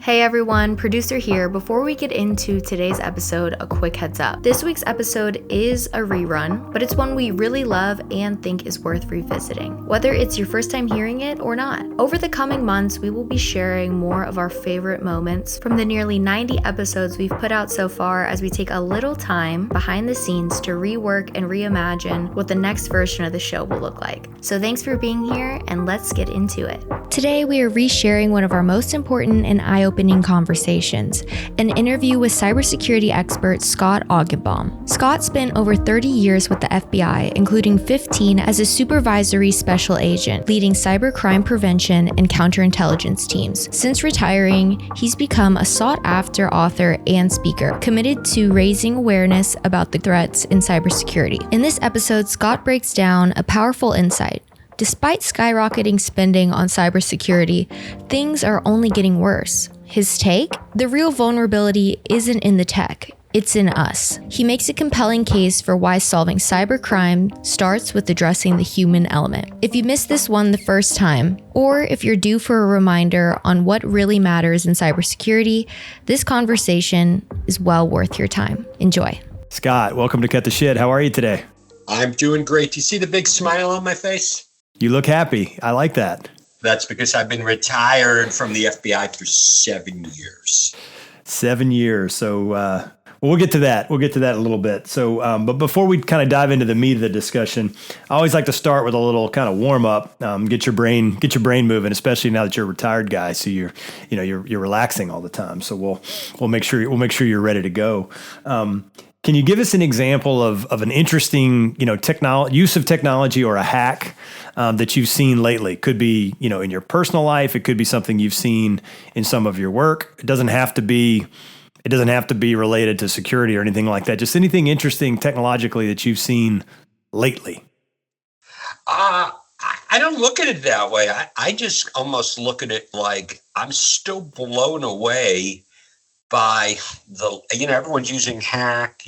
Hey everyone, producer here. Before we get into today's episode, a quick heads up. This week's episode is a rerun, but it's one we really love and think is worth revisiting, whether it's your first time hearing it or not. Over the coming months, we will be sharing more of our favorite moments from the nearly 90 episodes we've put out so far as we take a little time behind the scenes to rework and reimagine what the next version of the show will look like. So thanks for being here and let's get into it. Today we are resharing one of our most important and eye-opening conversations, an interview with cybersecurity expert Scott Augenbaum. Scott spent over 30 years with the FBI, including 15 as a Supervisory Special Agent, leading cybercrime prevention and counterintelligence teams. Since retiring, he's become a sought-after author and speaker, committed to raising awareness about the threats in cybersecurity. In this episode, Scott breaks down a powerful insight. Despite skyrocketing spending on cybersecurity, things are only getting worse. His take? The real vulnerability isn't in the tech, it's in us. He makes a compelling case for why solving cybercrime starts with addressing the human element. If you missed this one the first time, or if you're due for a reminder on what really matters in cybersecurity, this conversation is well worth your time. Enjoy. Scott, welcome to Cut the Shit. How are you today? I'm doing great. Do you see the big smile on my face? You look happy. I like that. That's because I've been retired from the FBI for 7 years. 7 years. So we'll get to that. We'll get to that in a little bit. So, but before we kind of dive into the meat of the discussion, I always like to start with a little kind of warm up, get your brain moving, especially now that you're a retired guy. So you're relaxing all the time. So we'll make sure you're ready to go. Can you give us an example of an interesting, use of technology or a hack that you've seen lately? Could be, in your personal life. It could be something you've seen in some of your work. It doesn't have to be related to security or anything like that. Just anything interesting technologically that you've seen lately. I don't look at it that way. I just almost look at it like I'm still blown away by everyone's using tech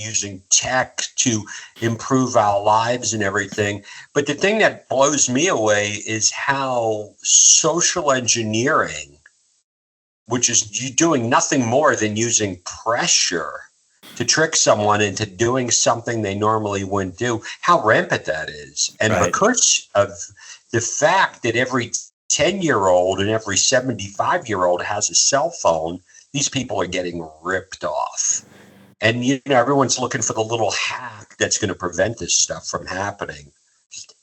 to improve our lives and everything. But the thing that blows me away is how social engineering, which is you doing nothing more than using pressure to trick someone into doing something they normally wouldn't do, how rampant that is. And right. Because of the fact that every 10-year-old and every 75-year-old has a cell phone, these people are getting ripped off. And, everyone's looking for the little hack that's going to prevent this stuff from happening.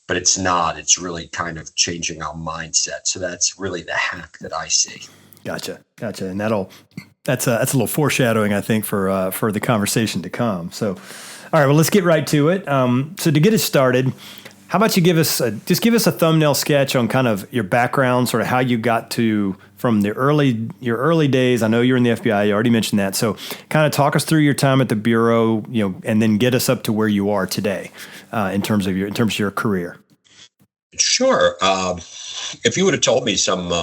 But it's not. It's really kind of changing our mindset. So that's really the hack that I see. Gotcha. And that's a little foreshadowing, I think, for the conversation to come. So, all right, well, let's get right to it. So to get us started, how about you give us a thumbnail sketch on kind of your background, sort of how you got to from your early days. I know you're in the FBI. You already mentioned that. So kind of talk us through your time at the Bureau, and then get us up to where you are today in terms of your career. Sure. If you would have told me some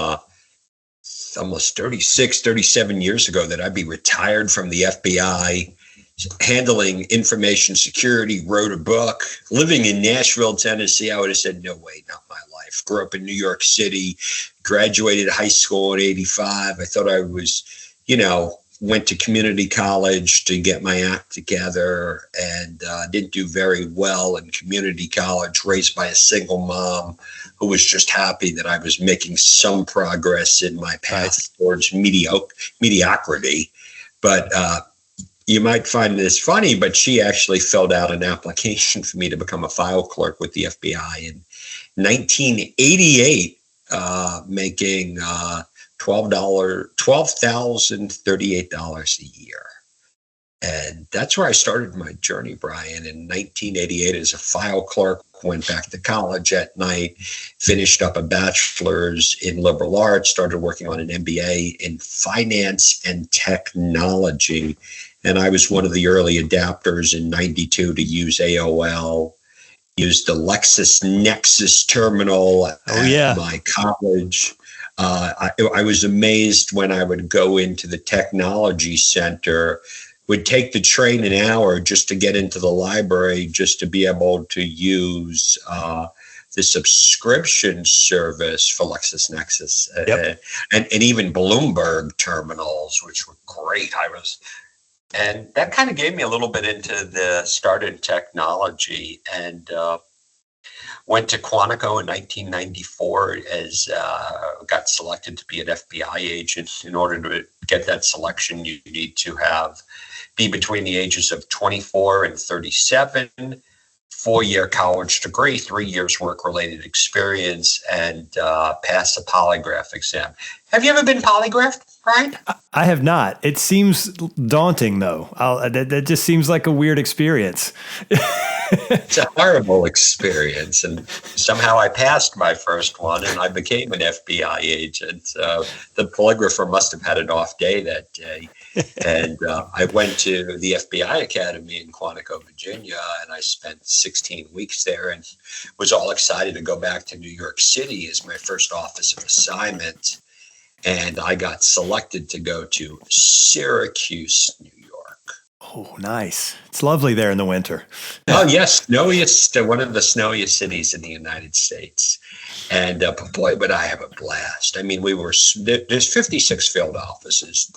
almost 37 years ago that I'd be retired from the FBI, handling information security, wrote a book, living in Nashville, Tennessee, I would have said, no way, not my life. Grew up in New York City, graduated high school in 85. I thought I was, went to community college to get my act together and didn't do very well in community college, raised by a single mom who was just happy that I was making some progress in my path towards mediocrity. But you might find this funny, but she actually filled out an application for me to become a file clerk with the FBI in 1988, making $12,038 a year. And that's where I started my journey, Brian, in 1988 as a file clerk. Went back to college at night, finished up a bachelor's in liberal arts, started working on an MBA in finance and technology. And I was one of the early adapters in 92 to use AOL, used the LexisNexis terminal at my college. I was amazed when I would go into the technology center, would take the train an hour just to get into the library, just to be able to use the subscription service for LexisNexis, Yep. and even Bloomberg terminals, which were great. And that kind of gave me a little bit into the start in technology, and went to Quantico in 1994 as got selected to be an FBI agent. In order to get that selection, you need to be between the ages of 24 and 37, 4-year college degree, 3 years work-related experience, and pass a polygraph exam. Have you ever been polygraphed, Brian? I have not. It seems daunting, though. That just seems like a weird experience. It's a horrible experience, and somehow I passed my first one, and I became an FBI agent. The polygrapher must have had an off day that day, and I went to the FBI Academy in Quantico, Virginia, and I spent 16 weeks there, and was all excited to go back to New York City as my first office of assignment. And I got selected to go to Syracuse, New York. Oh, nice. It's lovely there in the winter. Oh, yes. Snowiest, one of the snowiest cities in the United States. And boy, but I have a blast. I mean, there's 56 field offices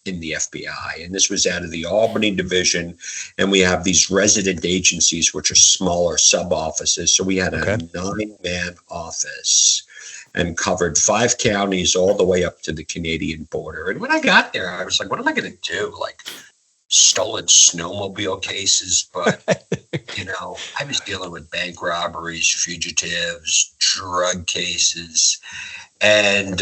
in the FBI, and this was out of the Albany division. And we have these resident agencies, which are smaller sub offices. So we had a 9-man office and covered 5 counties all the way up to the Canadian border. And when I got there, I was like, what am I going to do? Like stolen snowmobile cases. But, I was dealing with bank robberies, fugitives, drug cases. And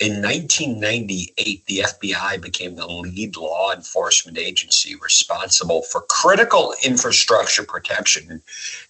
in 1998, the FBI became the lead law enforcement agency responsible for critical infrastructure protection,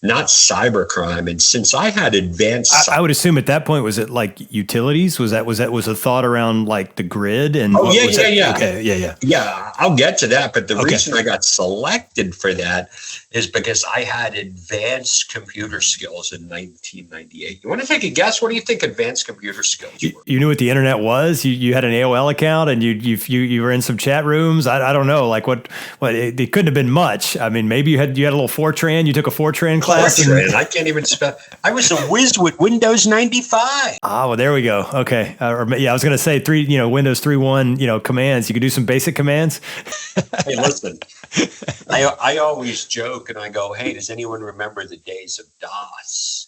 not cybercrime. And since I had advanced, I would assume at that point, was it like utilities? Was a thought around like the grid? And yeah. Okay, yeah. Yeah, I'll get to that. But the reason I got selected for that is because I had advanced computer skills in 1998. You want to take a guess? What do you think advanced computer skills were? You knew what the internet was? You had an AOL account and you were in some chat rooms? I don't know. Like what it couldn't have been much. I mean, maybe you had a little Fortran. You took a Fortran class. Fortran. I can't even spell. I was a whiz with Windows 95. Ah, well, there we go. Okay. I was going to say Windows 3.1, commands. You could do some basic commands. Hey, listen, I always joke and I go, hey, does anyone remember the days of DOS?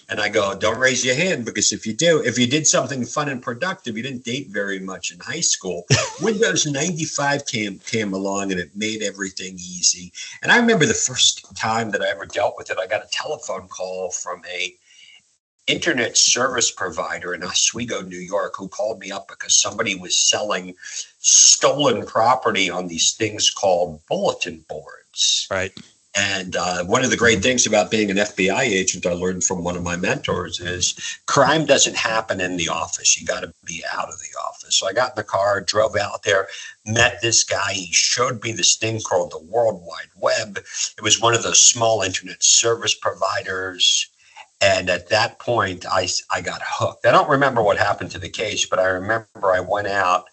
And I go, don't raise your hand, because if you did something fun and productive, you didn't date very much in high school. Windows 95 came along and it made everything easy. And I remember the first time that I ever dealt with it, I got a telephone call from a internet service provider in Oswego, New York, who called me up because somebody was selling stolen property on these things called bulletin boards. Right. And one of the great things about being an FBI agent, I learned from one of my mentors, is crime doesn't happen in the office. You got to be out of the office. So I got in the car, drove out there, met this guy. He showed me this thing called the World Wide Web. It was one of those small internet service providers. And at that point, I got hooked. I don't remember what happened to the case, but I remember I went out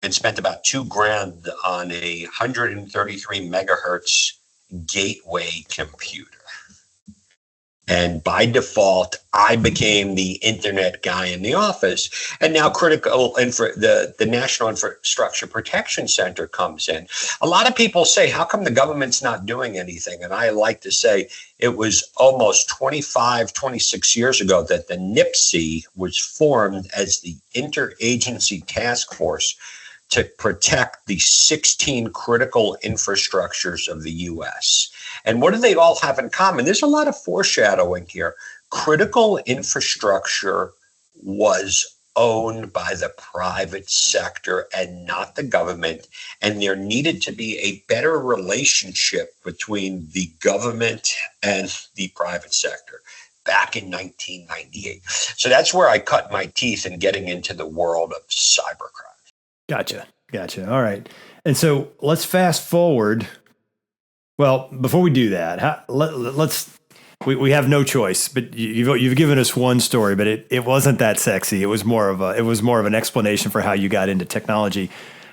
and spent about $2,000 on a 133 megahertz gateway computer. And by default, I became the internet guy in the office. And now the National Infrastructure Protection Center comes in. A lot of people say, how come the government's not doing anything? And I like to say it was almost 26 years ago that the NIPSI was formed as the Interagency Task Force to protect the 16 critical infrastructures of the U.S. And what do they all have in common? There's a lot of foreshadowing here. Critical infrastructure was owned by the private sector and not the government. And there needed to be a better relationship between the government and the private sector back in 1998. So that's where I cut my teeth in getting into the world of cybercrime. Gotcha. All right. And so let's fast forward. Well, before we do that, we have no choice, but you've given us one story, but it wasn't that sexy. It was more of an explanation for how you got into technology.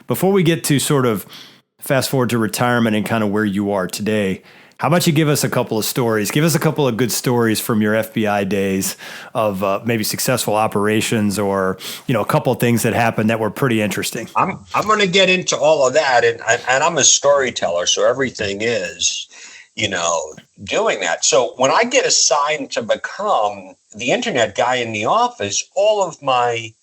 Before we get to sort of fast forward to retirement and kind of where you are today, How about you give us a couple of stories? Give us a couple of good stories from your FBI days of maybe successful operations, or a couple of things that happened that were pretty interesting. I'm going to get into all of that, and I'm a storyteller, so everything is, doing that. So when I get assigned to become the internet guy in the office, all of my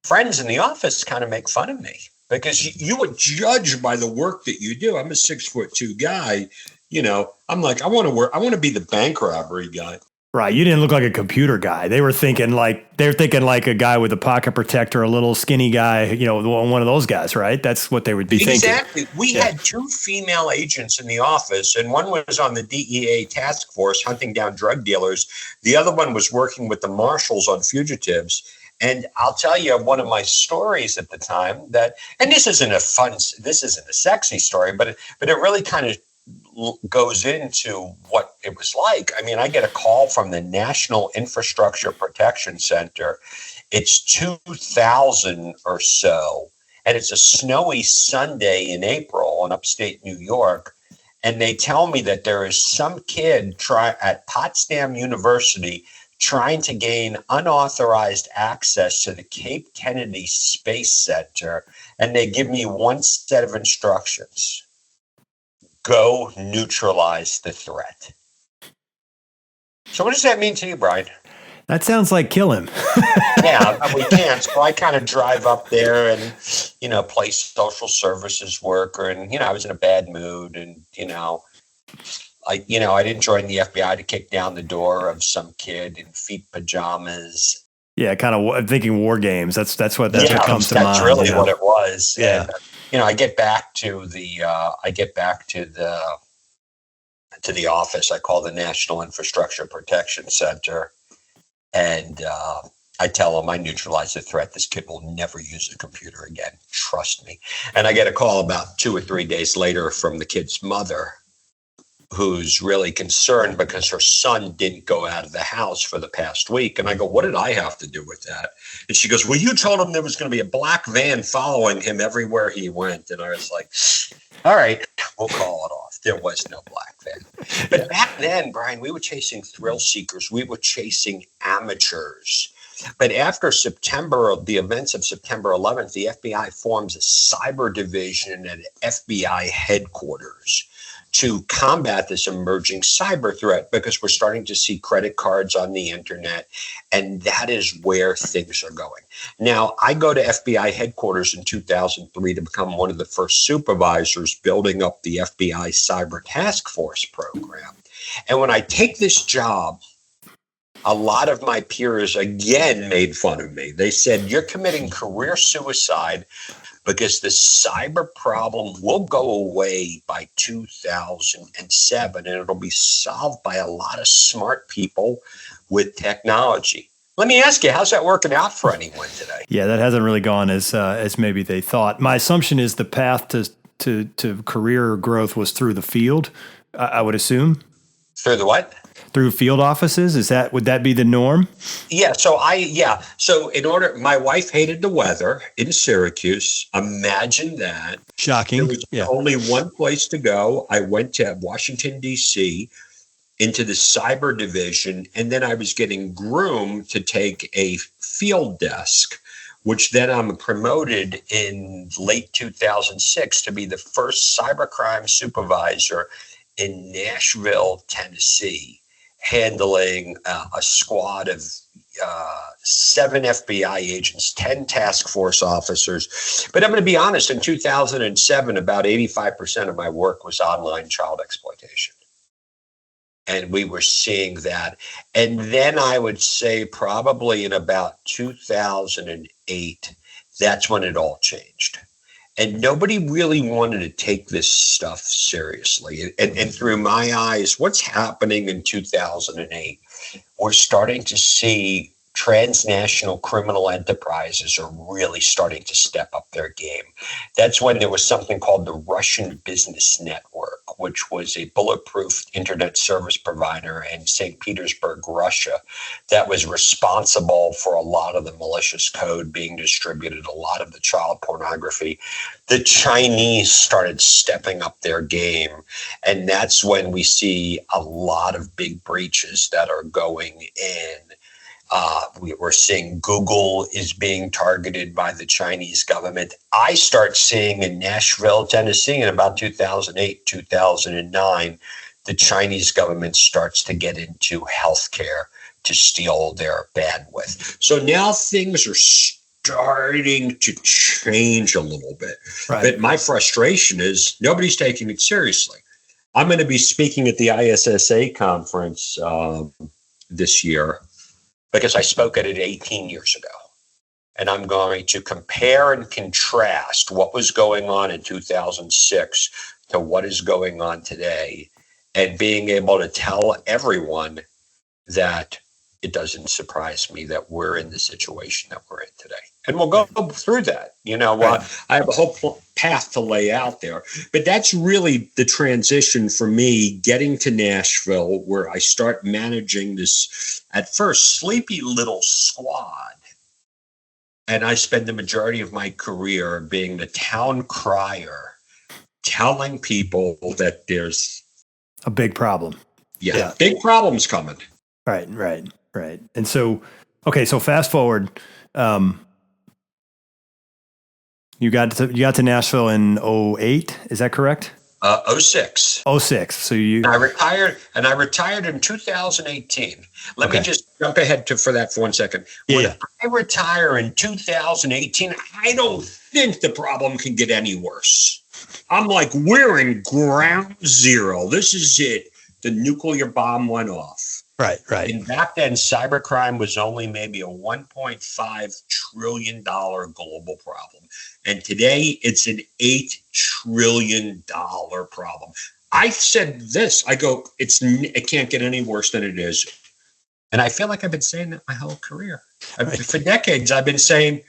friends in the office kind of make fun of me because you would judge by the work that you do. I'm a 6'2" guy. I'm like, I want to be the bank robbery guy. Right. You didn't look like a computer guy. They were thinking like a guy with a pocket protector, a little skinny guy, one of those guys, right? That's what they would be thinking. Exactly. We had 2 female agents in the office, and one was on the DEA task force hunting down drug dealers. The other one was working with the marshals on fugitives. And I'll tell you one of my stories at the time and this isn't a sexy story, but it really kind of goes into what it was like. I mean, I get a call from the National Infrastructure Protection Center. It's 2000 or so, and it's a snowy Sunday in April in upstate New York. And they tell me that there is some kid at Potsdam University trying to gain unauthorized access to the Cape Kennedy Space Center. And they give me one set of instructions. Go neutralize the threat. So what does that mean to you, Brian? That sounds like kill him. Yeah, we can't. So I kind of drive up there and, play social services worker. And, I was in a bad mood. And, I didn't join the FBI to kick down the door of some kid in feet pajamas. Yeah, kind of thinking war games. That's what comes to mind. That's really what it was. Yeah. And, I get back to the office. I call the National Infrastructure Protection Center, and I tell them I neutralized the threat. This kid will never use a computer again. Trust me. And I get a call about 2 or 3 days later from the kid's mother, who's really concerned because her son didn't go out of the house for the past week. And I go, what did I have to do with that? And she goes, well, you told him there was going to be a black van following him everywhere he went. And I was like, all right, we'll call it off. There was no black van. But back then, Brian, we were chasing thrill seekers. We were chasing amateurs. But after the events of September 11th, the FBI forms a cyber division at FBI headquarters to combat this emerging cyber threat, because we're starting to see credit cards on the internet, and that is where things are going. Now, I go to FBI headquarters in 2003 to become one of the first supervisors building up the FBI Cyber Task Force program. And when I take this job, a lot of my peers again made fun of me. They said, you're committing career suicide because the cyber problem will go away by 2007, and it'll be solved by a lot of smart people with technology. Let me ask you, how's that working out for anyone today? Yeah, that hasn't really gone as maybe they thought. My assumption is the path to career growth was through the field, I would assume. Through the what? Through field offices? Would that be the norm? Yeah. So my wife hated the weather in Syracuse. Imagine that. Shocking. There was only one place to go. I went to Washington, D.C., into the cyber division, and then I was getting groomed to take a field desk, which then I'm promoted in late 2006 to be the first cybercrime supervisor in Nashville, Tennessee, handling a squad of 7 FBI agents, 10 task force officers. But I'm going to be honest, in 2007, about 85% of my work was online child exploitation. And we were seeing that. And then I would say probably in about 2008, that's when it all changed. And nobody really wanted to take this stuff seriously. And through my eyes, what's happening in 2008, we're starting to see transnational criminal enterprises are really starting to step up their game. That's when there was something called the Russian Business Network, which was a bulletproof internet service provider in St. Petersburg, Russia, that was responsible for a lot of the malicious code being distributed, a lot of the child pornography. The Chinese started stepping up their game, and that's when we see a lot of big breaches that are going in. We're seeing Google is being targeted by the Chinese government. I start seeing in Nashville, Tennessee, in about 2008, 2009, the Chinese government starts to get into healthcare to steal their bandwidth. So now things are starting to change a little bit. Right. But my frustration is nobody's taking it seriously. I'm going to be speaking at the ISSA conference this year, because I spoke at it 18 years ago. And I'm going to compare and contrast what was going on in 2006 to what is going on today, and being able to tell everyone that it doesn't surprise me that we're in the situation that we're in today. And we'll go through that. I have a whole path to lay out there. But that's really the transition for me, getting to Nashville, where I start managing this, at first, sleepy little squad. And I spend the majority of my career being the town crier, telling people that there's a big problem. Yeah. Big problems coming. Right. And so, okay, so fast forward. You got to Nashville in 2008, is that correct? 2006. 2006. So I retired in 2018. Let me just jump ahead for 1 second. When I retire in 2018, I don't think the problem can get any worse. I'm like, we're in ground zero. This is it. The nuclear bomb went off. Right. And back then, cybercrime was only maybe a $1.5 trillion global problem. And today, it's an $8 trillion problem. I said this, I go, it can't get any worse than it is. And I feel like I've been saying that my whole career. For decades, I've been saying,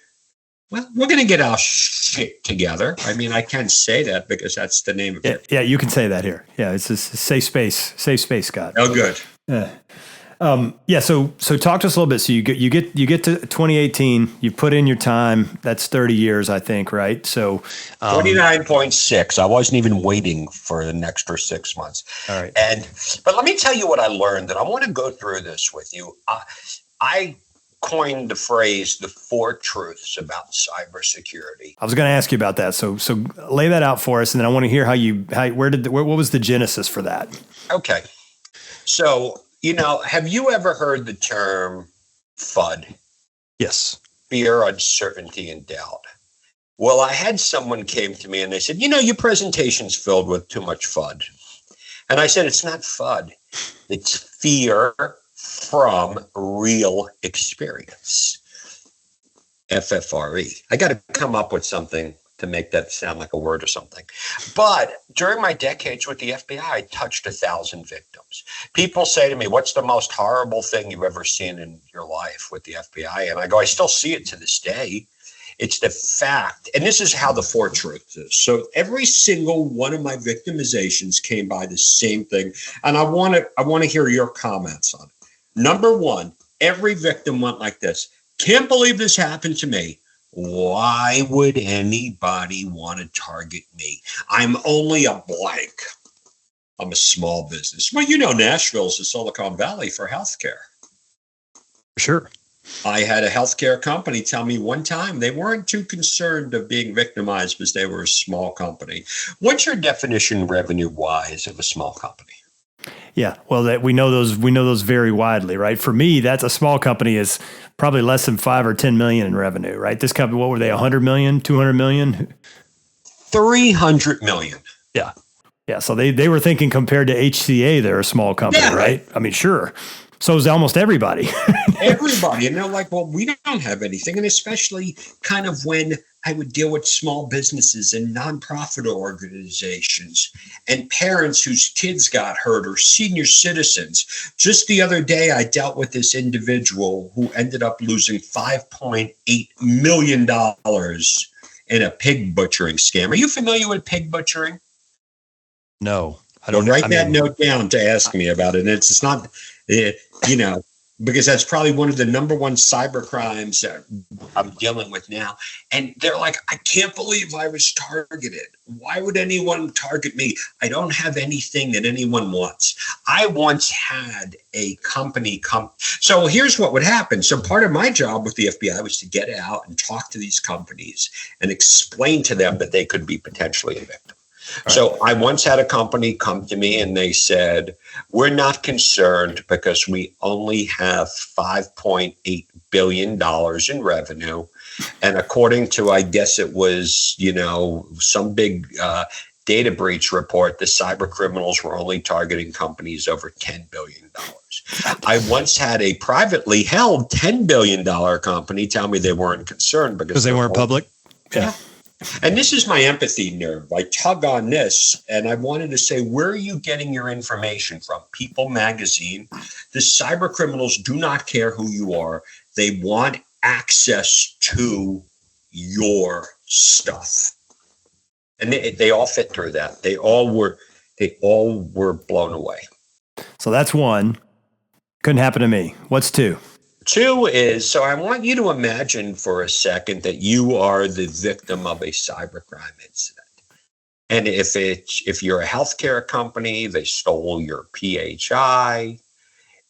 well, we're going to get our shit together. I mean, I can't say that because that's the name of it. Yeah, you can say that here. Yeah, it's a safe space, Scott. Oh, good. So talk to us a little bit. So you get to 2018. You put in your time. That's 30 years, I think, right? So 29.6. I wasn't even waiting for an extra 6 months. All right. But let me tell you what I learned, and I want to go through this with you. I coined the phrase "the 4 truths about cybersecurity." I was going to ask you about that. So lay that out for us, and then I want to hear what was the genesis for that? Okay. So, have you ever heard the term FUD? Yes. Fear, uncertainty, and doubt. Well, I had someone came to me and they said, your presentation's filled with too much FUD. And I said, it's not FUD. It's fear from real experience. FFRE. I got to come up with something to make that sound like a word or something. But during my decades with the FBI, I touched 1,000 victims. People say to me, what's the most horrible thing you've ever seen in your life with the FBI? And I go, I still see it to this day. It's the fact, and this is how the 4 truths is. So every single one of my victimizations came by the same thing. And I want to hear your comments on it. Number 1, every victim went like this. Can't believe this happened to me. Why would anybody want to target me? I'm only a blank. I'm a small business. Well, Nashville's the Silicon Valley for healthcare. Sure. I had a healthcare company tell me one time they weren't too concerned of being victimized because they were a small company. What's your definition revenue-wise of a small company? Yeah, well, we know those vary widely, right? For me, that's a small company is probably less than 5 or 10 million in revenue, right? This company, what were they? 100 million, 200 million, 300 million. Yeah. So they were thinking compared to HCA, they're a small company, right? I mean, sure. So is almost everybody. Everybody. And they're like, well, we don't have anything. And especially kind of when I would deal with small businesses and nonprofit organizations and parents whose kids got hurt or senior citizens. Just the other day, I dealt with this individual who ended up losing $5.8 million in a pig butchering scam. Are you familiar with pig butchering? No. Write that note down to ask me about it. And it's not, because that's probably one of the number one cyber crimes that I'm dealing with now. And they're like, I can't believe I was targeted. Why would anyone target me? I don't have anything that anyone wants. I once had a company come. So here's what would happen. So part of my job with the FBI was to get out and talk to these companies and explain to them that they could be potentially a victim. Right. So I once had a company come to me and they said, we're not concerned because we only have $5.8 billion in revenue. And according to, I guess it was, some big data breach report, the cyber criminals were only targeting companies over $10 billion. I once had a privately held $10 billion company tell me they weren't concerned because they weren't public. Yeah. And this is my empathy nerve. I tug on this, and I wanted to say, where are you getting your information from? People Magazine. The cyber criminals do not care who you are. They want access to your stuff. And they all fit through that. They all were blown away. So that's one. Couldn't happen to me. What's two? Two is, so I want you to imagine for a second that you are the victim of a cybercrime incident. And if you're a healthcare company, they stole your PHI.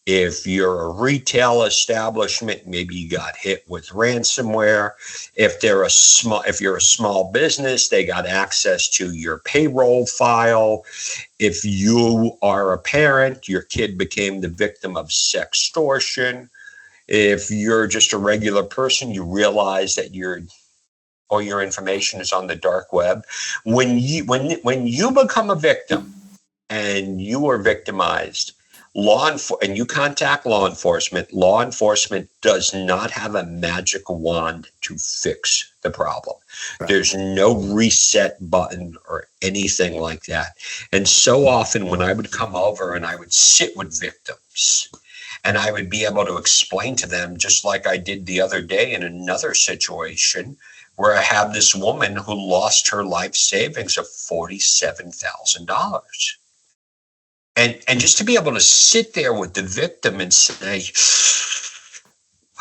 If you're a retail establishment, maybe you got hit with ransomware. If you're a small business, they got access to your payroll file. If you are a parent, your kid became the victim of sextortion. If you're just a regular person, you realize that all your information is on the dark web. When you become a victim and you are victimized, and you contact law enforcement does not have a magic wand to fix the problem. Right. There's no reset button or anything like that. And so often when I would come over and I would sit with victims, and I would be able to explain to them, just like I did the other day in another situation where I have this woman who lost her life savings of $47,000. And just to be able to sit there with the victim and say,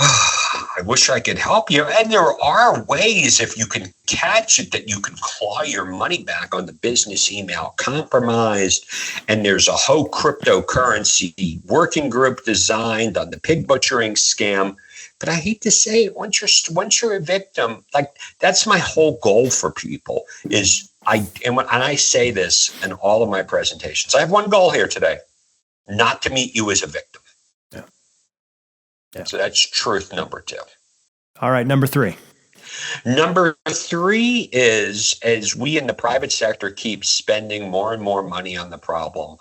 I wish I could help you. And there are ways, if you can catch it, that you can claw your money back on the business email compromised. And there's a whole cryptocurrency working group designed on the pig butchering scam. But I hate to say it, once you're a victim, like that's my whole goal for people is and I say this in all of my presentations. I have one goal here today, not to meet you as a victim. Yeah. So that's truth number two. All right, number three. Number three is, as we in the private sector keep spending more and more money on the problem,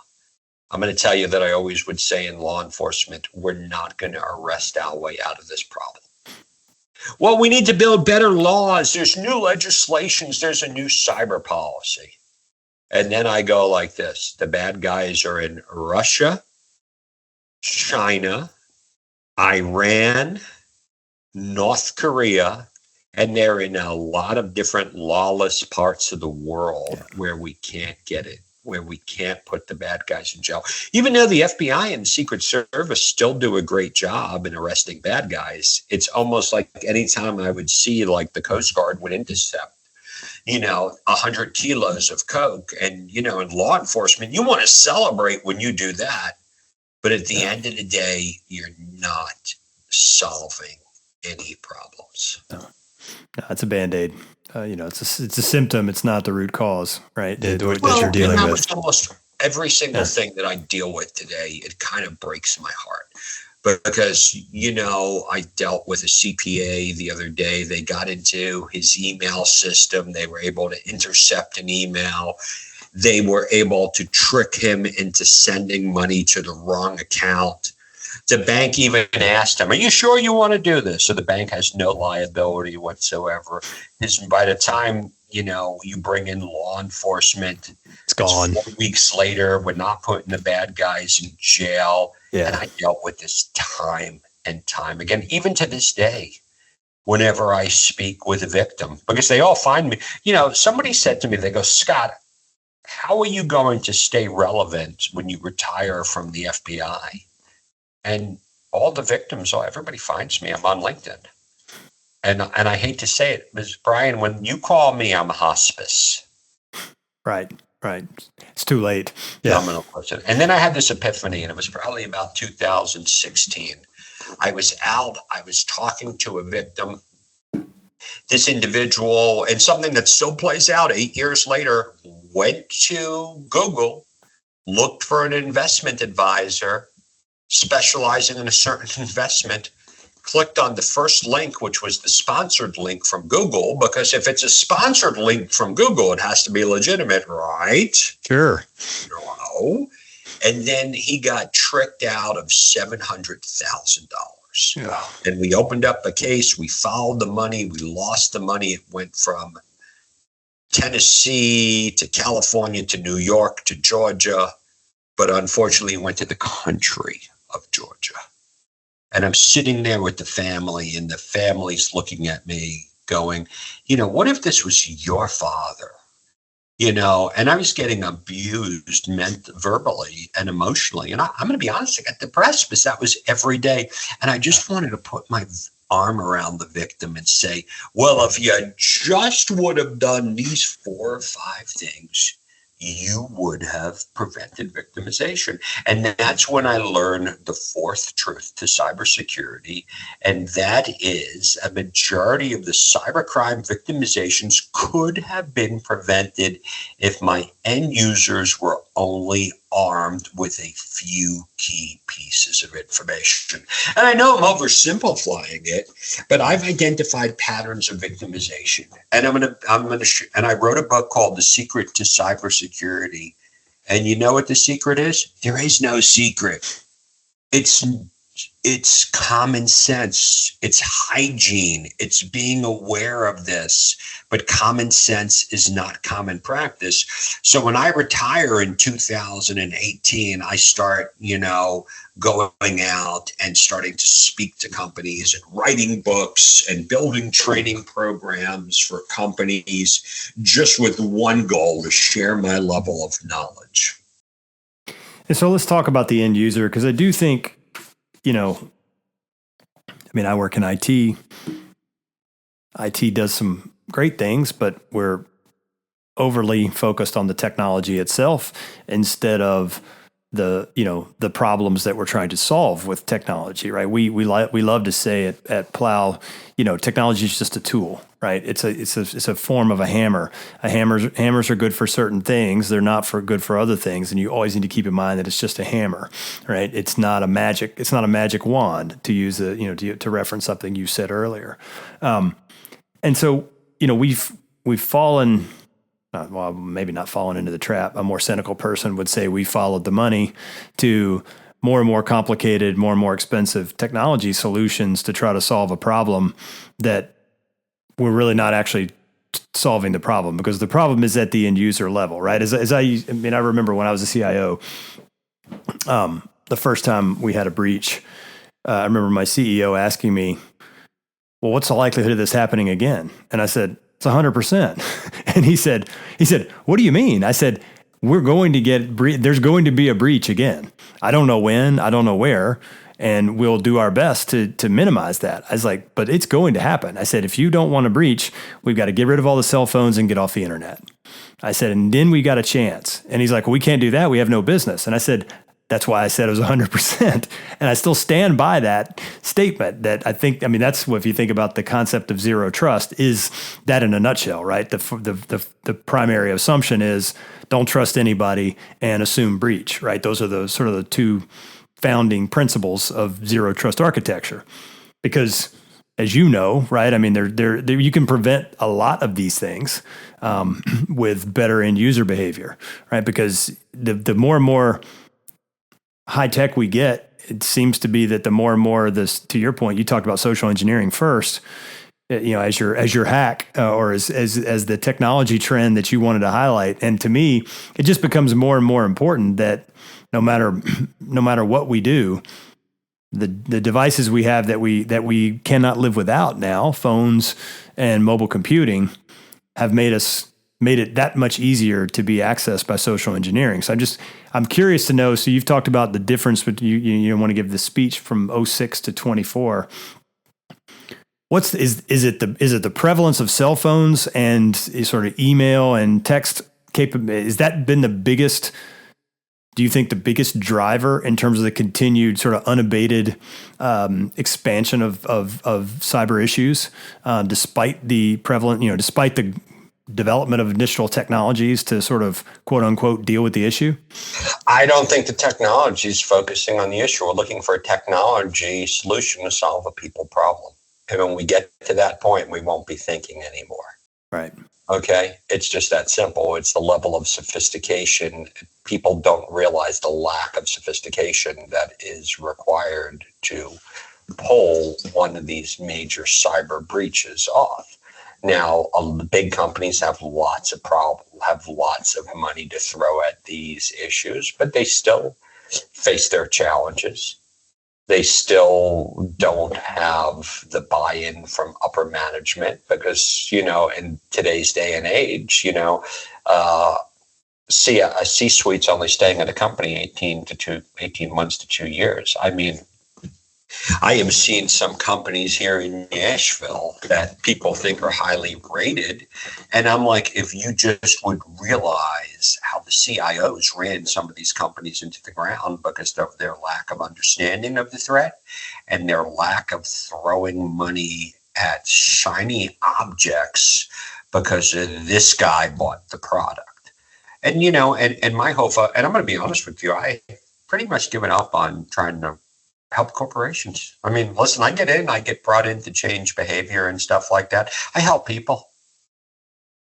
I'm going to tell you that I always would say in law enforcement, we're not going to arrest our way out of this problem. Well, we need to build better laws. There's new legislations. There's a new cyber policy. And then I go like this. The bad guys are in Russia, China, Iran, North Korea, and they're in a lot of different lawless parts of the world where we can't get it, where we can't put the bad guys in jail. Even though the FBI and the Secret Service still do a great job in arresting bad guys, it's almost like anytime I would see like the Coast Guard would intercept, 100 kilos of coke. And, in law enforcement, you want to celebrate when you do that. But at the end of the day, you're not solving any problems. No, it's a Band-Aid. It's a symptom. It's not the root cause, right? That you're dealing with. It's almost every single thing that I deal with today, it kind of breaks my heart. But because, I dealt with a CPA the other day. They got into his email system. They were able to intercept an email. They were able to trick him into sending money to the wrong account. The bank even asked him, are you sure you want to do this? So the bank has no liability whatsoever. By the time, you bring in law enforcement, it's gone. 4 weeks later, we're not putting the bad guys in jail. Yeah. And I dealt with this time and time again, even to this day, whenever I speak with a victim, because they all find me. Somebody said to me, they go, Scott, how are you going to stay relevant when you retire from the FBI? And all the victims, everybody finds me. I'm on LinkedIn. And I hate to say it, Ms. Brian, when you call me, I'm hospice. Right. It's too late. Yeah. I'm going to listen. And then I had this epiphany, and it was probably about 2016. I was out. I was talking to a victim. This individual, and something that still plays out 8 years later, went to Google, looked for an investment advisor specializing in a certain investment, clicked on the first link, which was the sponsored link from Google, because if it's a sponsored link from Google, it has to be legitimate, right? Sure. No. And then he got tricked out of $700,000. Yeah. And we opened up a case. We followed the money. We lost the money. It went from Tennessee to California to New York to Georgia, but unfortunately it went to the country of Georgia. And I'm sitting there with the family, and the family's looking at me going, what if this was your father? And I was getting abused verbally and emotionally. And I'm going to be honest, I got depressed because that was every day. And I just wanted to put my arm around the victim and say, well, if you just would have done these 4 or 5 things, you would have prevented victimization. And that's when I learned the 4th truth to cybersecurity. And that is a majority of the cybercrime victimizations could have been prevented if my end users were only armed with a few key pieces of information. And I know I'm oversimplifying it, but I've identified patterns of victimization. And and I wrote a book called The Secret to Cybersecurity. And you know what the secret is? There is no secret. It's common sense. It's hygiene. It's being aware of this. But common sense is not common practice. So when I retire in 2018, I start, going out and starting to speak to companies and writing books and building training programs for companies, just with one goal: to share my level of knowledge. And so let's talk about the end user, because I do think, I work in IT. IT does some great things, but we're overly focused on the technology itself instead of the problems that we're trying to solve with technology, right? We love to say at Plow, technology is just a tool, right? It's a form of a hammer. Hammers are good for certain things. They're not good for other things. And you always need to keep in mind that it's just a hammer, right? It's not a magic wand, to use to reference something you said earlier. And so, we've fallen, well, maybe not fallen into the trap. A more cynical person would say we followed the money to more and more complicated, more and more expensive technology solutions to try to solve a problem that we're really not actually solving the problem, because the problem is at the end user level, right? I remember when I was a CIO, the first time we had a breach, I remember my CEO asking me, well, what's the likelihood of this happening again? And I said, it's 100%. And he said, what do you mean? I said, there's going to be a breach again. I don't know when, I don't know where, and we'll do our best to minimize that. I was like, but it's going to happen. I said, if you don't want to breach, we've got to get rid of all the cell phones and get off the internet. I said, and then we got a chance. And he's like, well, we can't do that. We have no business. And I said, that's why I said it was 100%. And I still stand by that statement. That I think, that's what, if you think about the concept of zero trust, is that in a nutshell, right? The primary assumption is don't trust anybody and assume breach, right? Those are the sort of the 2 founding principles of zero trust architecture. Because as you know, right, you can prevent a lot of these things with better end user behavior, right? Because the more and more high tech we get, it seems to be that the more and more this, to your point, you talked about social engineering first, as your hack or as the technology trend that you wanted to highlight. And to me, it just becomes more and more important that no matter what we do, the devices we have that we cannot live without now, phones and mobile computing, have made us made it that much easier to be accessed by social engineering. So I'm curious to know, so you've talked about the difference, but you want to give the speech from 06 to 24. Is it the prevalence of cell phones and sort of email and text capability? Has that been the biggest, do you think the biggest driver in terms of the continued sort of unabated expansion of cyber issues, despite the despite the development of additional technologies to sort of quote unquote deal with the issue? I don't think the technology is focusing on the issue. We're looking for a technology solution to solve a people problem. And when we get to that point, we won't be thinking anymore. Right. Okay. It's just that simple. It's the level of sophistication. People don't realize the lack of sophistication that is required to pull one of these major cyber breaches off. Now, the big companies have lots of money to throw at these issues, but they still face their challenges. They still don't have the buy-in from upper management because, in today's day and age, a C-suite's only staying at a company 18 months to 2 years. I mean, I have seen some companies here in Nashville that people think are highly rated. And I'm like, if you just would realize how the CIOs ran some of these companies into the ground because of their lack of understanding of the threat and their lack of throwing money at shiny objects because this guy bought the product. And, and my whole, and I'm going to be honest with you, I pretty much given up on trying to help corporations. I mean, listen, I get brought in to change behavior and stuff like that. I help people.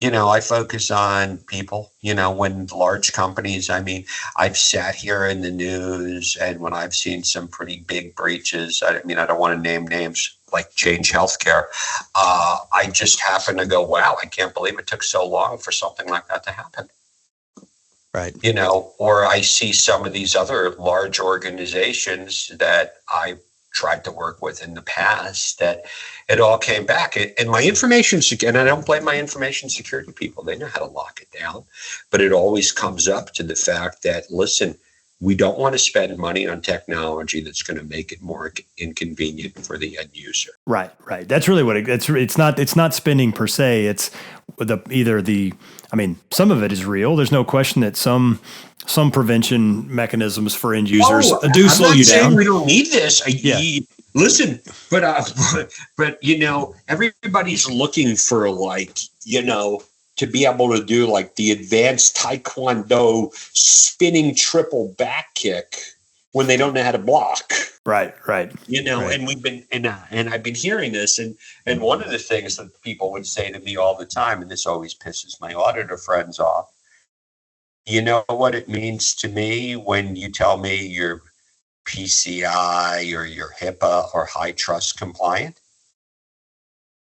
I focus on people, when large companies, I've sat here in the news and when I've seen some pretty big breaches, I don't want to name names like Change Healthcare. I just happen to go, wow, I can't believe it took so long for something like that to happen. Right. Or I see some of these other large organizations that I tried to work with in the past that it all came back. And my information, and I don't blame my information security people. They know how to lock it down. But it always comes up to the fact that, listen, we don't want to spend money on technology that's going to make it more inconvenient for the end user. Right. That's really what it's not spending per se. It's some of it is real. There's no question that some prevention mechanisms for end users do slow you down. I'm not saying we don't need this. Listen, but everybody's looking for to be able to do like the advanced Taekwondo spinning triple back kick when they don't know how to block. Right. And we've been, and I've been hearing this. And one of the things that people would say to me all the time, and this always pisses my auditor friends off, you know what it means to me when you tell me you're PCI or you're HIPAA or high trust compliant?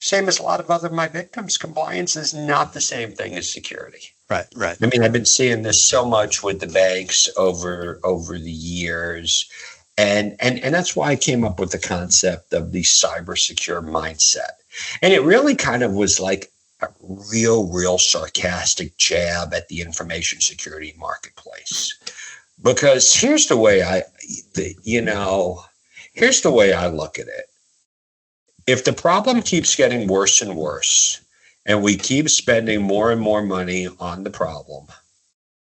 Same as a lot of other my victims, compliance is not the same thing as security. Right. I've been seeing this so much with the banks over the years. And that's why I came up with the concept of the cyber secure mindset. And it really kind of was like a real sarcastic jab at the information security marketplace. Because here's the way I look at it. If the problem keeps getting worse and worse, and we keep spending more and more money on the problem,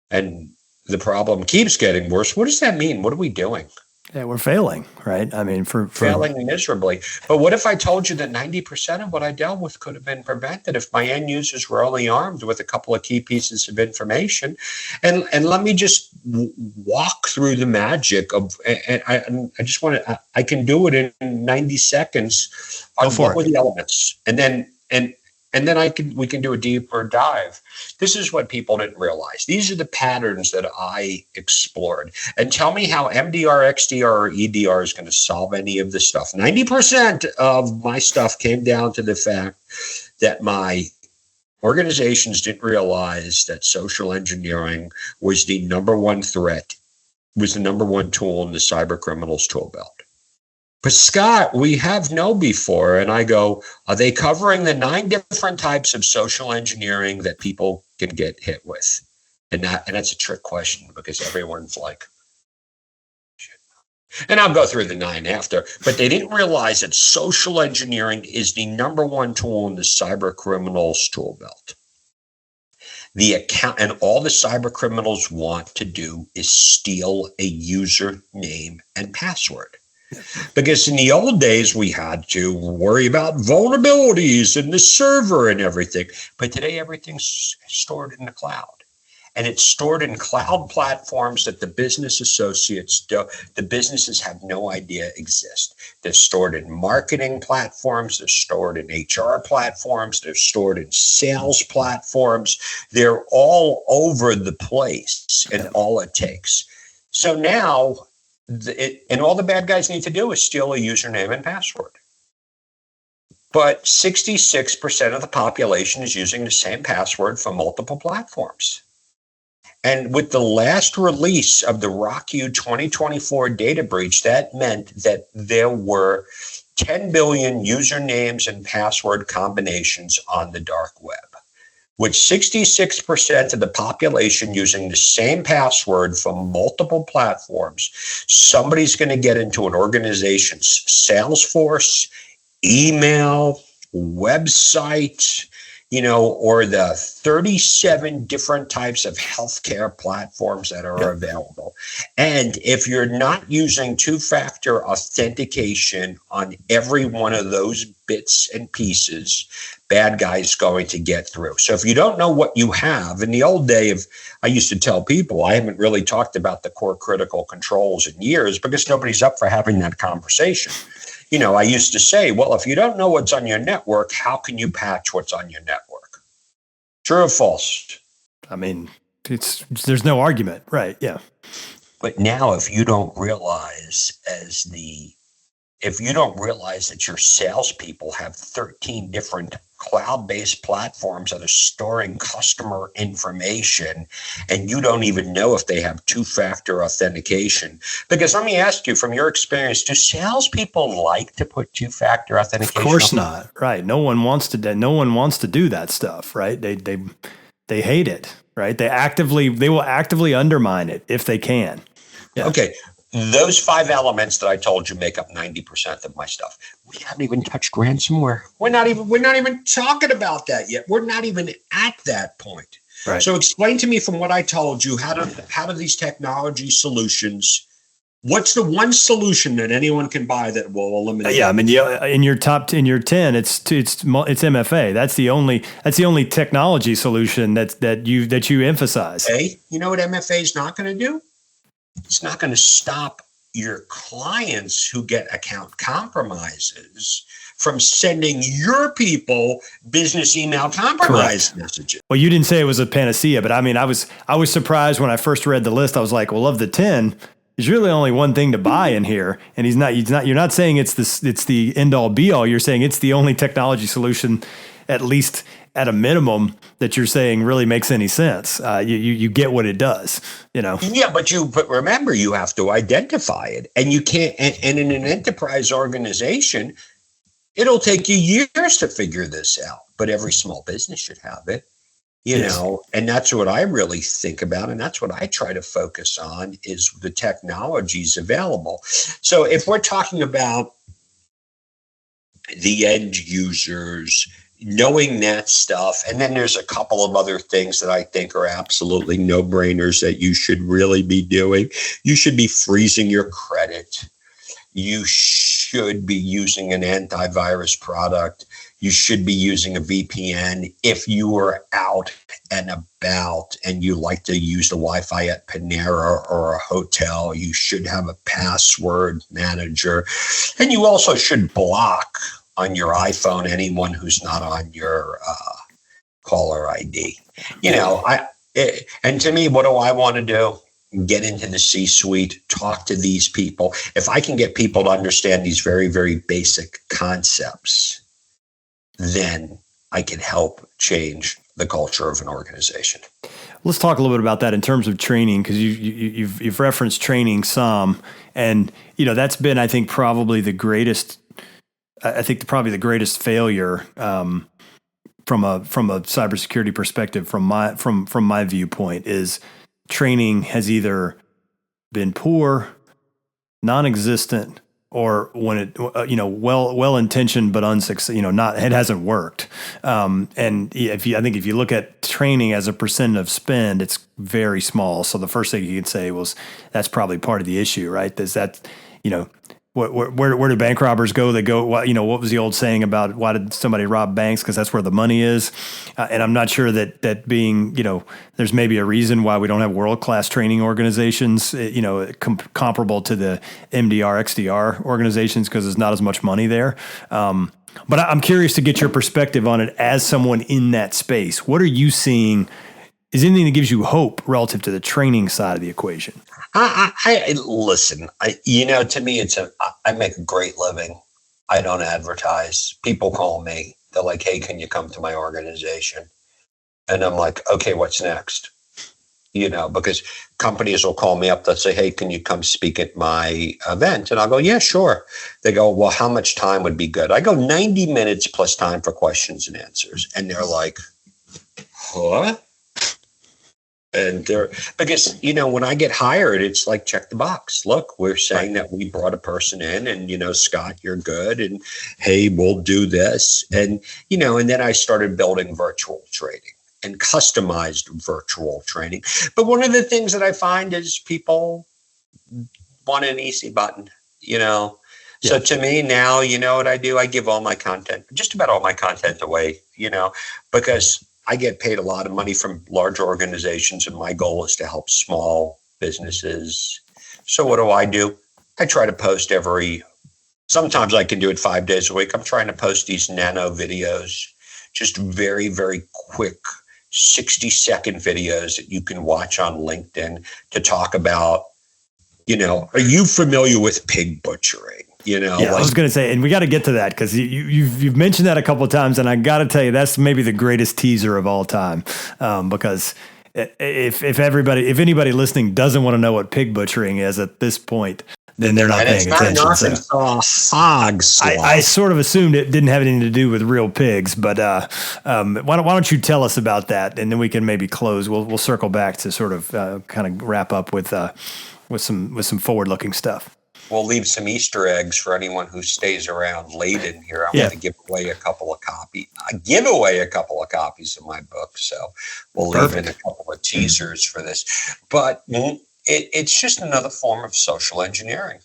and the problem keeps getting worse, what does that mean? What are we doing? Yeah, we're failing, right? For failing miserably. But what if I told you that 90% of what I dealt with could have been prevented if my end users were only armed with a couple of key pieces of information? And let me just walk through the magic of, and I just want to, I can do it in 90 seconds on what were the elements. And then we can do a deeper dive. This is what people didn't realize. These are the patterns that I explored. And tell me how MDR, XDR, or EDR is going to solve any of this stuff. 90% of my stuff came down to the fact that my organizations didn't realize that social engineering was the number one threat, was the number one tool in the cyber criminals tool belt. But Scott, we have no before. And I go, are they covering the 9 different types of social engineering that people can get hit with? And that's a trick question because everyone's like, shit. And I'll go through the 9 after, but they didn't realize that social engineering is the number 1 tool in the cyber criminals tool belt. The account and all the cyber criminals want to do is steal a username and password. Because in the old days, we had to worry about vulnerabilities in the server and everything. But today, everything's stored in the cloud. And it's stored in cloud platforms that the business associates the businesses have no idea exist. They're stored in marketing platforms. They're stored in HR platforms. They're stored in sales platforms. They're all over the place, and all it takes. So now, and all the bad guys need to do is steal a username and password. But 66% of the population is using the same password for multiple platforms. And with the last release of the RockU 2024 data breach, that meant that there were 10 billion usernames and password combinations on the dark web. With 66% of the population using the same password from multiple platforms, somebody's going to get into an organization's Salesforce, email, website, or the 37 different types of healthcare platforms that are available. And if you're not using 2-factor authentication on every one of those bits and pieces, bad guys going to get through. So if you don't know what you have, in the old day I used to tell people, I haven't really talked about the core critical controls in years because nobody's up for having that conversation. I used to say, well, if you don't know what's on your network, how can you patch what's on your network? True or false? I mean, there's no argument, right? Yeah. But now, if you don't realize that your salespeople have 13 different cloud-based platforms that are storing customer information, and you don't even know if they have 2-factor authentication. Because let me ask you, from your experience, do salespeople like to put 2-factor authentication? Of course not. Right. No one wants to do that stuff, right? They hate it, right? They will actively undermine it if they can. Yeah. Okay. Those 5 elements that I told you make up 90% of my stuff. We haven't even touched ransomware. We're not even talking about that yet. We're not even at that point. Right. So explain to me from what I told you, how do these technology solutions, what's the one solution that anyone can buy that will eliminate? Yeah, I mean, in your 10, it's MFA. That's the only technology solution that you emphasize. Okay. You know what MFA is not going to do? It's not going to stop your clients who get account compromises from sending your people business email compromise messages. Well, you didn't say it was a panacea, but I mean, I was surprised when I first read the list. I was like, well, of the 10, there's really only one thing to buy in here, and you're not saying it's the end all be all. You're saying it's the only technology solution, at least at a minimum, that you're saying really makes any sense. You get what it does, Yeah, but remember, you have to identify it, and you can't. And in an enterprise organization, it'll take you years to figure this out. But every small business should have it, and that's what I really think about, and that's what I try to focus on is the technologies available. So if we're talking about the end users, knowing that stuff. And then there's a couple of other things that I think are absolutely no-brainers that you should really be doing. You should be freezing your credit. You should be using an antivirus product. You should be using a VPN. If you are out and about and you like to use the Wi-Fi at Panera or a hotel, you should have a password manager. And you also should block on your iPhone anyone who's not on your caller ID. And to me, what do I want to do? Get into the C-suite, talk to these people. If I can get people to understand these very, very basic concepts, then I can help change the culture of an organization. Let's talk a little bit about that in terms of training, because you've referenced training some, and that's been, I think, probably the greatest failure from a cybersecurity perspective, from my viewpoint, is training has either been poor, non-existent, or when it well intentioned but unsuccessful, it hasn't worked. And if you look at training as a percent of spend, it's very small. So the first thing you can say was that's probably part of the issue, right? Is that where do bank robbers go? They go, what was the old saying about why did somebody rob banks? Because that's where the money is. And I'm not sure that being, there's maybe a reason why we don't have world-class training organizations, comparable to the MDR, XDR organizations, because there's not as much money there. But I'm curious to get your perspective on it as someone in that space. What are you seeing? Is anything that gives you hope relative to the training side of the equation? I listen, to me, I make a great living. I don't advertise. People call me. They're like, hey, can you come to my organization? And I'm like, okay, what's next? Because companies will call me up. They'll say, hey, can you come speak at my event? And I'll go, yeah, sure. They go, well, how much time would be good? I go 90 minutes plus time for questions and answers. And they're like, what? And because, when I get hired, it's like, check the box. Look, we're saying that we brought a person in and, Scott, you're good. And hey, we'll do this. And, and then I started building virtual training and customized virtual training. But one of the things that I find is people want an easy button, Yeah. So to me now, you know what I do? I give all my content, just about all my content away, because I get paid a lot of money from large organizations, and my goal is to help small businesses. So what do? I try to post sometimes I can do it 5 days a week. I'm trying to post these nano videos, just very, very quick 60-second videos that you can watch on LinkedIn to talk about, are you familiar with pig butchering? I was going to say, and we got to get to that because you've mentioned that a couple of times, and I got to tell you, that's maybe the greatest teaser of all time. Because if anybody listening doesn't want to know what pig butchering is at this point, then they're not paying attention. I sort of assumed it didn't have anything to do with real pigs, but why don't you tell us about that, and then we can maybe close. We'll circle back to sort of kind of wrap up with some forward-looking stuff. We'll leave some Easter eggs for anyone who stays around late in here. I'm going to give away a couple of copies. I give away a couple of copies of my book, so we'll leave in a couple of teasers for this. But it's just another form of social engineering,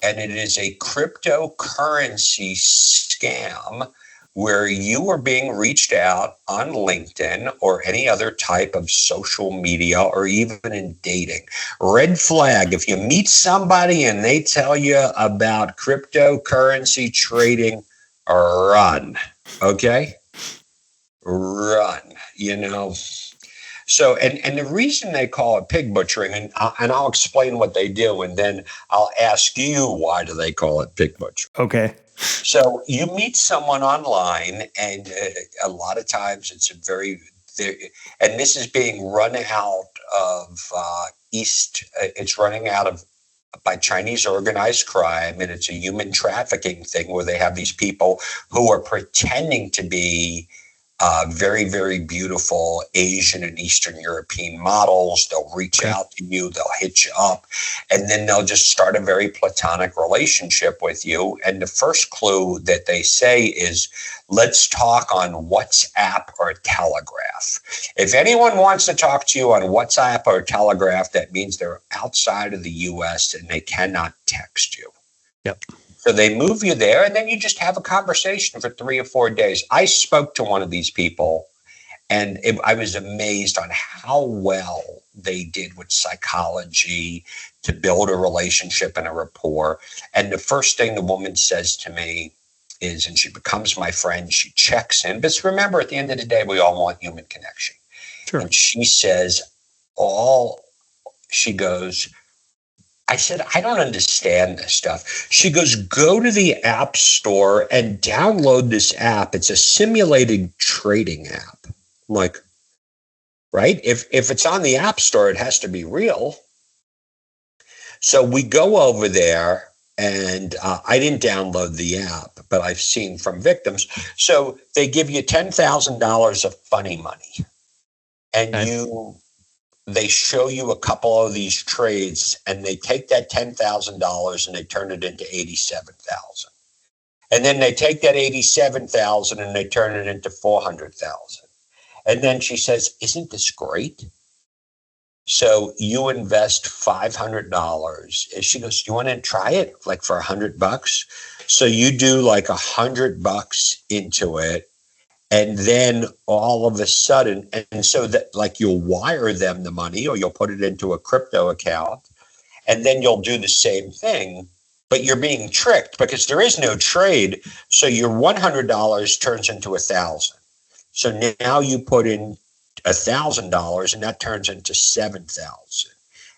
and it is a cryptocurrency scam where you are being reached out on LinkedIn or any other type of social media or even in dating. Red flag, if you meet somebody and they tell you about cryptocurrency trading, run, okay? Run, So, and the reason they call it pig butchering, and I'll explain what they do, and then I'll ask you, why do they call it pig butchering? Okay. So you meet someone online, and a lot of times it's and this is being run out of it's running out of by Chinese organized crime, and it's a human trafficking thing where they have these people who are pretending to be very, very beautiful Asian and Eastern European models. They'll reach out to you, they'll hit you up, and then they'll just start a very platonic relationship with you. And the first clue that they say is, let's talk on WhatsApp or Telegraph. If anyone wants to talk to you on WhatsApp or Telegraph, that means they're outside of the US and they cannot text you. Yep. So they move you there, and then you just have a conversation for 3 or 4 days. I spoke to one of these people, and I was amazed on how well they did with psychology to build a relationship and a rapport. And the first thing the woman says to me is, and she becomes my friend, she checks in. But remember, at the end of the day, we all want human connection. Sure. And she says, she goes, I said, I don't understand this stuff. She goes, go to the App Store and download this app. It's a simulated trading app. I'm like, right? If it's on the App Store, it has to be real. So we go over there, and I didn't download the app, but I've seen from victims. So they give you $10,000 of funny money, and they show you a couple of these trades, and they take that $10,000 and they turn it into 87,000. And then they take that 87,000 and they turn it into 400,000. And then she says, "Isn't this great?" So you invest $500. And she goes, "Do you want to try it like for $100?" So you do like $100 into it. And then all of a sudden, and so that like you'll wire them the money or you'll put it into a crypto account, and then you'll do the same thing, but you're being tricked because there is no trade. So your $100 turns into 1,000. So now you put in $1,000 and that turns into 7,000,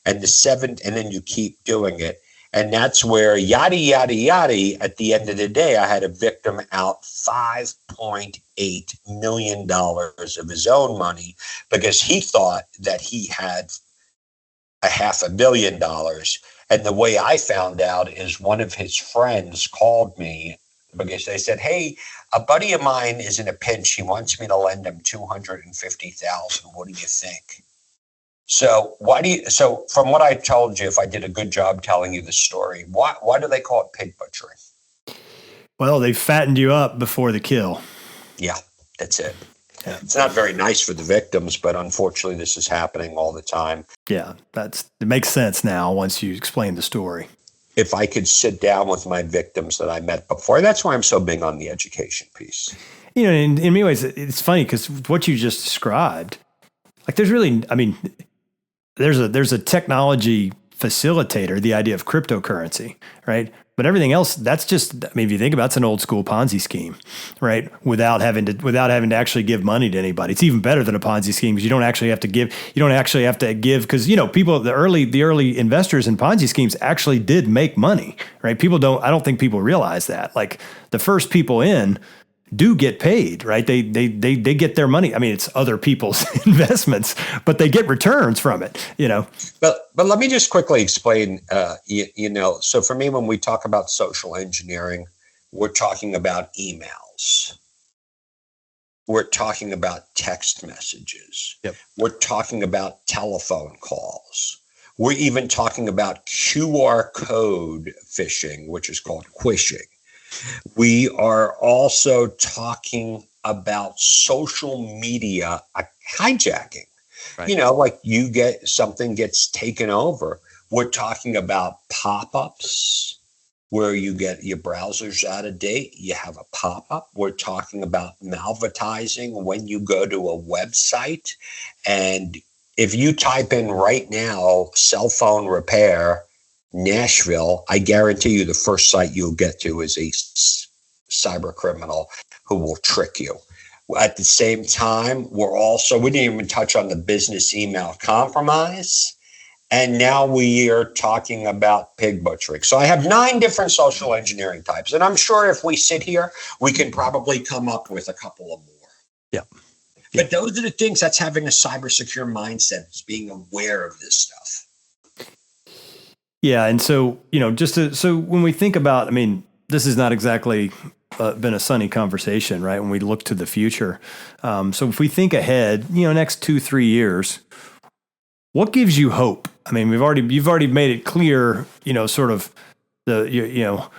and and then you keep doing it. And that's where yada, yada, yada. At the end of the day, I had a victim out $5.8 million of his own money because he thought that he had $500 million. And the way I found out is one of his friends called me because they said, "Hey, a buddy of mine is in a pinch. He wants me to lend him $250,000. What do you think?" So so from what I told you, if I did a good job telling you the story, why do they call it pig butchery? Well, they fattened you up before the kill. Yeah, that's it. Yeah. It's not very nice for the victims, but unfortunately this is happening all the time. Yeah, it makes sense now once you explain the story. If I could sit down with my victims that I met before, that's why I'm so big on the education piece. You know, in many ways, it's funny because what you just described, like there's really, I mean, there's a technology facilitator, the idea of cryptocurrency, right? But everything else, that's just, I mean, if you think about it, it's an old school Ponzi scheme, right? Without having to actually give money to anybody. It's even better than a Ponzi scheme because you don't actually have to give because, you know, people, the early investors in Ponzi schemes actually did make money, right? I don't think people realize that. Like the first people in do get paid, right? They get their money. I mean, it's other people's investments, but they get returns from it, you know. But let me just quickly explain, you know, so for me, when we talk about social engineering, we're talking about emails. We're talking about text messages. Yep. We're talking about telephone calls. We're even talking about QR code phishing, which is called quishing. We are also talking about social media hijacking. Right. You know, like something gets taken over. We're talking about pop-ups where you get your browser's out of date. You have a pop-up. We're talking about malvertising when you go to a website. And if you type in right now, cell phone repair, Nashville, I guarantee you the first site you'll get to is a cyber criminal who will trick you. At the same time, we didn't even touch on the business email compromise. And now we are talking about pig butchering. So I have 9 different social engineering types. And I'm sure if we sit here, we can probably come up with a couple of more. Yeah. But those are the things that's having a cyber secure mindset, is being aware of this stuff. Yeah. And so, you know, so when we think about, I mean, this has not exactly been a sunny conversation, right? When we look to the future. So if we think ahead, you know, next 2-3 years, what gives you hope? I mean, you've already made it clear, you know, sort of we don't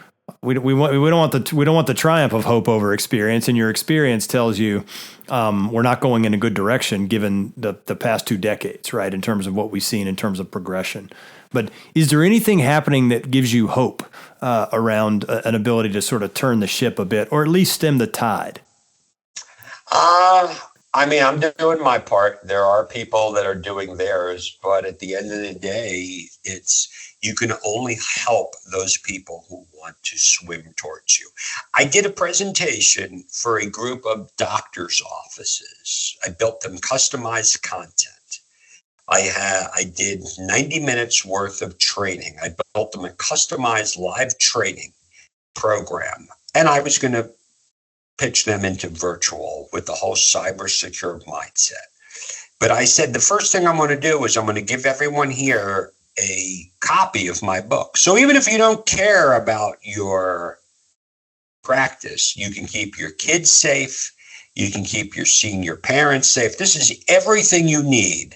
want the triumph of hope over experience, and your experience tells you we're not going in a good direction given the past 2 decades, right? In terms of what we've seen in terms of progression. But is there anything happening that gives you hope around an ability to sort of turn the ship a bit, or at least stem the tide? I mean, I'm doing my part. There are people that are doing theirs, but at the end of the day, you can only help those people who want to swim towards you. I did a presentation for a group of doctors' offices. I built them customized content. I did 90 minutes worth of training. I built them a customized live training program. And I was going to pitch them into virtual with the whole cyber secure mindset. But I said, the first thing I'm going to do is I'm going to give everyone here a copy of my book. So even if you don't care about your practice, you can keep your kids safe. You can keep your senior parents safe. This is everything you need.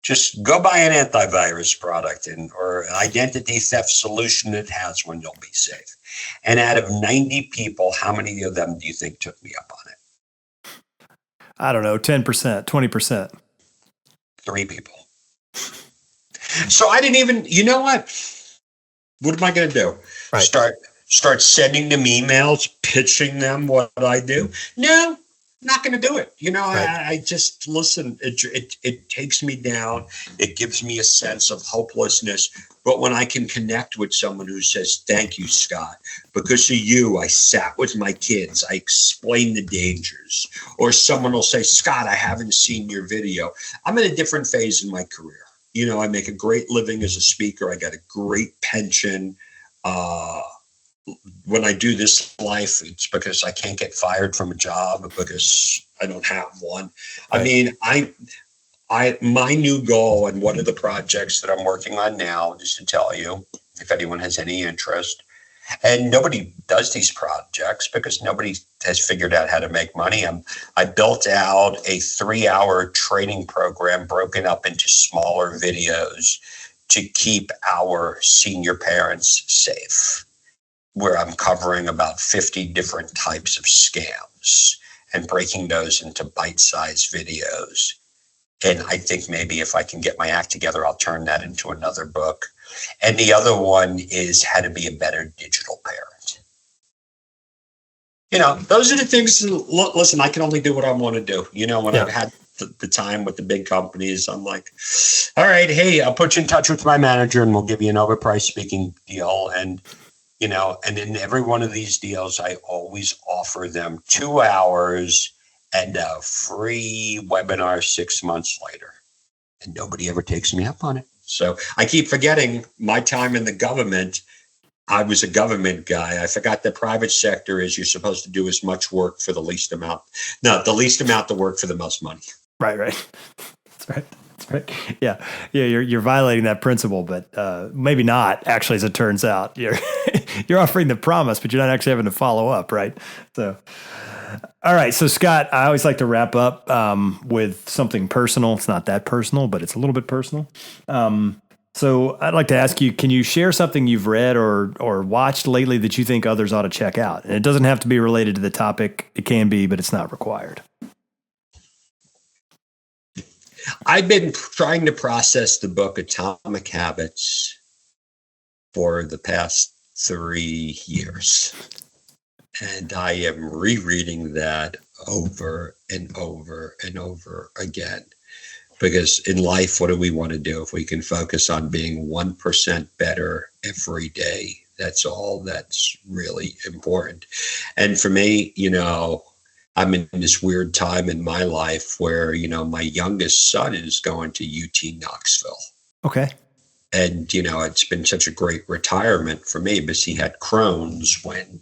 Just go buy an antivirus product or an identity theft solution that has one. You'll be safe. And out of 90 people, how many of them do you think took me up on it? I don't know, 10%, 20%. 3 people. So I didn't even, you know what? What am I going to do? Right. Start sending them emails, pitching them what I do? No, not going to do it. Right. I just listen. It takes me down. It gives me a sense of hopelessness. But when I can connect with someone who says, thank you, Scott, because of you, I sat with my kids. I explained the dangers. Or someone will say, Scott, I haven't seen your video. I'm in a different phase in my career. I make a great living as a speaker. I got a great pension. When I do this life, it's because I can't get fired from a job because I don't have one. Right. I mean, my new goal and one of the projects that I'm working on now, just to tell you, if anyone has any interest, and nobody does these projects because nobody has figured out how to make money. I built out a 3-hour training program broken up into smaller videos to keep our senior parents safe, where I'm covering about 50 different types of scams and breaking those into bite-sized videos. And I think maybe if I can get my act together, I'll turn that into another book. And the other one is how to be a better digital parent. Those are the things. Listen, I can only do what I want to do. When I've had the time with the big companies, I'm like, all right, hey, I'll put you in touch with my manager and we'll give you an overpriced speaking deal. And in every one of these deals, I always offer them 2 hours and a free webinar 6 months later. And nobody ever takes me up on it. So I keep forgetting my time in the government. I was a government guy. I forgot the private sector is you're supposed to do as much work for the least amount. No, the least amount to work for the most money. Right. That's right. Yeah. You're violating that principle, but maybe not. Actually, as it turns out, you're offering the promise, but you're not actually having to follow up. Right. So. All right. So, Scott, I always like to wrap up with something personal. It's not that personal, but it's a little bit personal. So I'd like to ask you, can you share something you've read or watched lately that you think others ought to check out? And it doesn't have to be related to the topic. It can be, but it's not required. I've been trying to process the book Atomic Habits for the past 3 years. And I am rereading that over and over and over again. Because in life, what do we want to do? If we can focus on being 1% better every day, that's all that's really important. And for me, I'm in this weird time in my life where, my youngest son is going to UT Knoxville. Okay. And, it's been such a great retirement for me because he had Crohn's when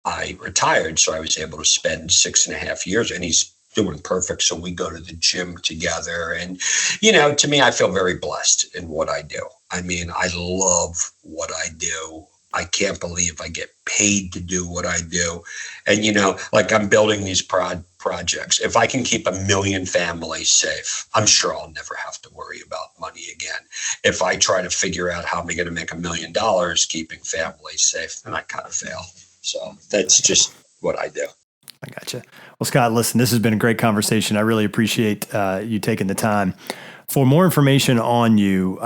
I retired, so I was able to spend 6.5 years, and he's doing perfect. So we go to the gym together. And, to me, I feel very blessed in what I do. I mean, I love what I do. I can't believe I get paid to do what I do. And, I'm building these projects. If I can keep 1 million families safe, I'm sure I'll never have to worry about money again. If I try to figure out how am I going to make $1 million keeping families safe, then I kind of fail. So that's just what I do. I gotcha. Well, Scott, listen, this has been a great conversation. I really appreciate you taking the time. For more information on you,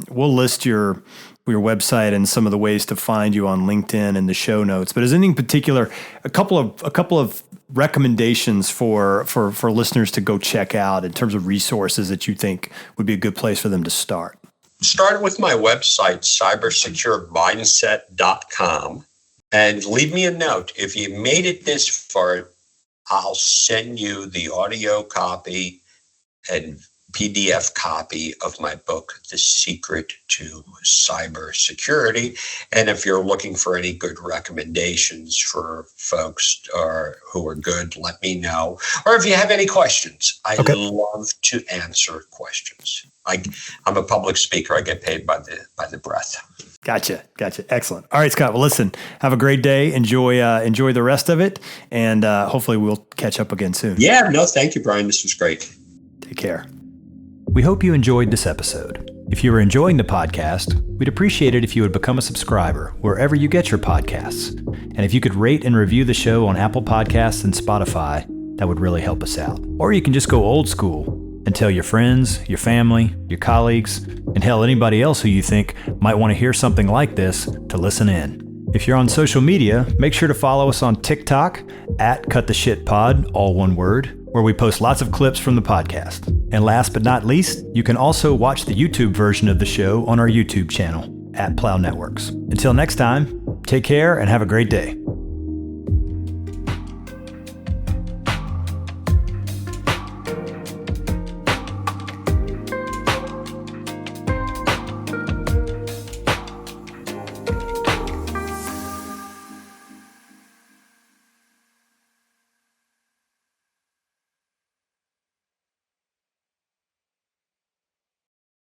we'll list your website and some of the ways to find you on LinkedIn in the show notes. But is anything particular, a couple of recommendations for listeners to go check out in terms of resources that you think would be a good place for them to start? Start with my website, cybersecuremindset.com. And leave me a note. If you made it this far, I'll send you the audio copy and PDF copy of my book, The Secret to Cybersecurity. And if you're looking for any good recommendations for folks who are good, let me know. Or if you have any questions, I love to answer questions. I'm a public speaker. I get paid by the breath. Gotcha. Excellent. All right, Scott. Well, listen, have a great day. Enjoy the rest of it. And hopefully we'll catch up again soon. Yeah, no, thank you, Brian. This was great. Take care. We hope you enjoyed this episode. If you are enjoying the podcast, we'd appreciate it if you would become a subscriber wherever you get your podcasts. And if you could rate and review the show on Apple Podcasts and Spotify, that would really help us out. Or you can just go old school and tell your friends, your family, your colleagues, and hell, anybody else who you think might want to hear something like this to listen in. If you're on social media, make sure to follow us on TikTok at CutTheShitPod, all one word, where we post lots of clips from the podcast. And last but not least, you can also watch the YouTube version of the show on our YouTube channel at Plow Networks. Until next time, take care and have a great day.